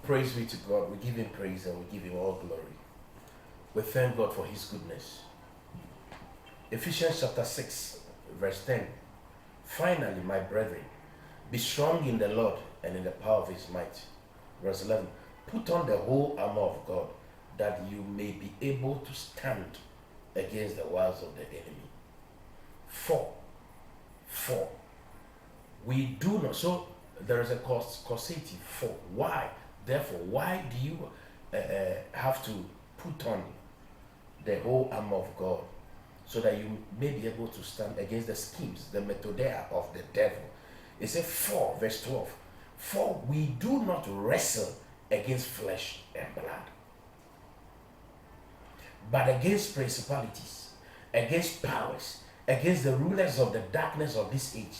Praise be to God. We give him praise and we give him all glory. We thank God for his goodness. Ephesians chapter 6, verse 10. Finally, my brethren, be strong in the Lord and in the power of his might. Verse 11. Put on the whole armor of God, that you may be able to stand against the wiles of the enemy. 4. We do not. So there is a causative for. Why? Therefore, why do you have to put on the whole armor of God, so that you may be able to stand against the schemes, the methodia of the devil? It says 4, verse 12. For we do not wrestle against flesh and blood, but against principalities, against powers, against the rulers of the darkness of this age,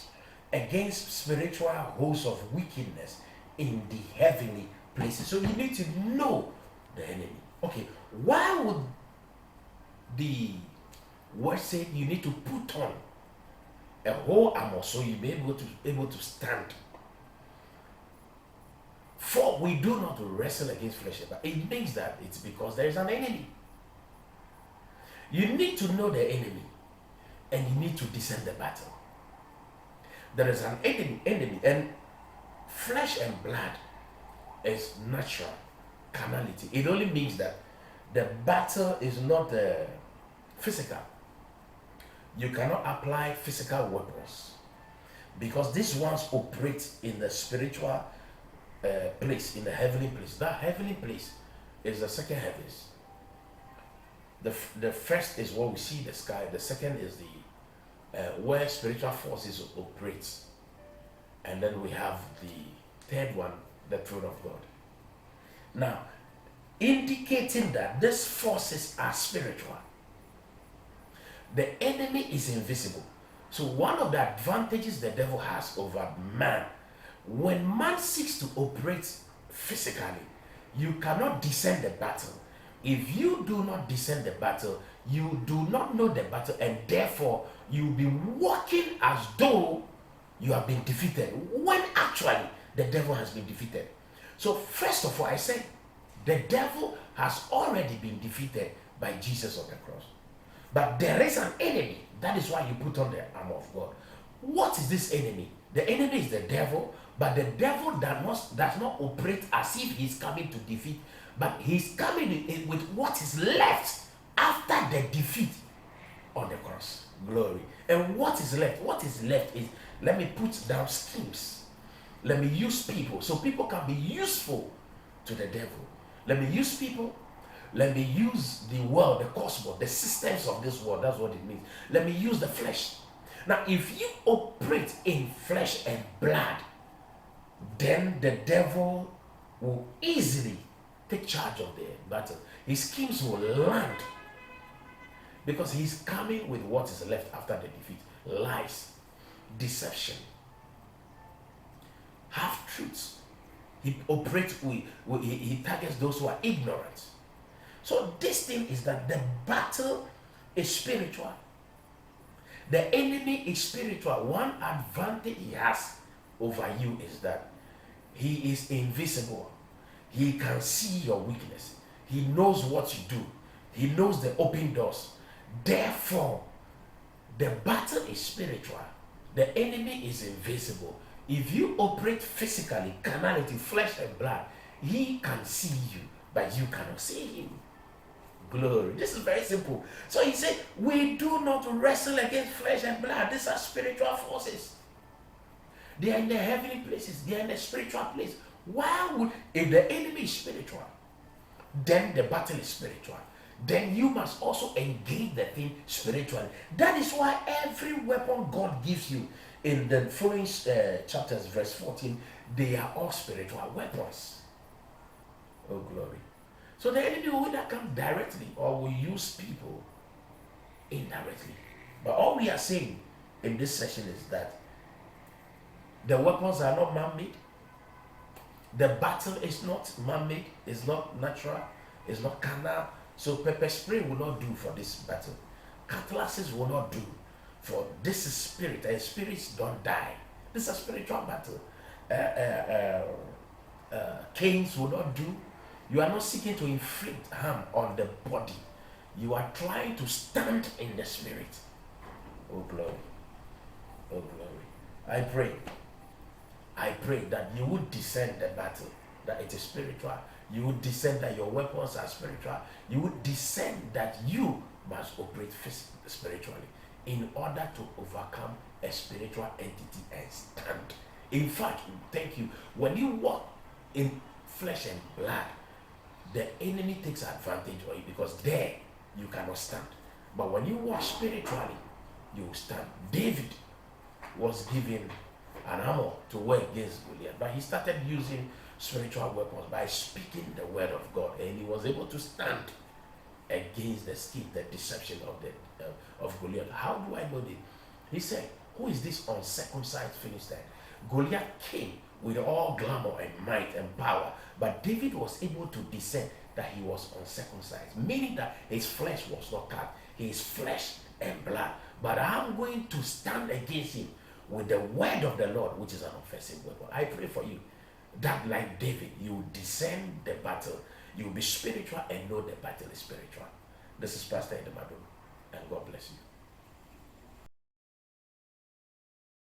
against spiritual hosts of wickedness in the heavenly places. So you need to know the enemy. Okay, why would the word say you need to put on a whole armor so you be able to stand? For we do not wrestle against flesh and blood. It means that it's because there is an enemy. You need to know the enemy, and you need to discern the battle. There is an enemy, and flesh and blood is natural carnality. It only means that the battle is not physical. You cannot apply physical weapons, because these ones operate in the spiritual place, in the heavenly place. That heavenly place is the second heavens. The first is what we see in the sky. The second is the where spiritual forces operate, and then we have the third one, the throne of God. Now, indicating that these forces are spiritual. The enemy is invisible. So one of the advantages the devil has over man, when man seeks to operate physically, you cannot discern the battle. If you do not discern the battle, you do not know the battle, and therefore you'll be walking as though you have been defeated, when actually the devil has been defeated. So first of all, I said the devil has already been defeated by Jesus on the cross. But there is an enemy. That is why you put on the armor of God. What is this enemy? The enemy is the devil, but the devil does not operate as if he's coming to defeat, but he's coming in with what is left after the defeat on the cross. Glory. And what is left? What is left is, let me put down schemes. Let me use people, so people can be useful to the devil. Let me use people. Let me use the world, the cosmos, the systems of this world. That's what it means. Let me use the flesh. Now, if you operate in flesh and blood, then the devil will easily take charge of the battle. His schemes will land, because he's coming with what is left after the defeat: lies, deception, half-truths. He operates he targets those who are ignorant. So this thing is that the battle is spiritual. The enemy is spiritual. One advantage he has over you is that he is invisible. He can see your weakness. He knows what you do. He knows the open doors. Therefore, the battle is spiritual. The enemy is invisible. If you operate physically, carnality, flesh and blood, he can see you, but you cannot see him. Glory. This is very simple. So he said, we do not wrestle against flesh and blood. These are spiritual forces. They are in the heavenly places. They are in the spiritual place. Why would, if the enemy is spiritual, then the battle is spiritual, then you must also engage the thing spiritually. That is why every weapon God gives you in the following chapters, verse 14, they are all spiritual weapons. Oh, glory. So the enemy will either come directly or will use people indirectly. But all we are saying in this session is that the weapons are not man-made. The battle is not man-made. It's not natural. It's not carnal. So pepper spray will not do for this battle. Cutlasses will not do, for this is spirit, and spirits don't die. This is a spiritual battle. canes will not do. You are not seeking to inflict harm on the body. You are trying to stand in the spirit. Oh glory. Oh glory. I pray that you would discern the battle, that it is spiritual. You would discern that your weapons are spiritual. You would discern that you must operate spiritually in order to overcome a spiritual entity and stand. In fact, thank you. When you walk in flesh and blood, the enemy takes advantage of you because there you cannot stand. But when you walk spiritually, you will stand. David was given an armor to wear against Goliath, but he started using spiritual weapons by speaking the word of God, and he was able to stand against the scheme, the deception of Goliath. How do I know this? He said, "Who is this uncircumcised Philistine?" Goliath came with all glamour and might and power, but David was able to discern that he was uncircumcised, meaning that his flesh was not cut, his flesh and blood. But I'm going to stand against him with the word of the Lord, which is an offensive weapon. I pray for you that, like David, you discern the battle, you will be spiritual and know the battle is spiritual. This is Pastor Edemadu, and God bless you.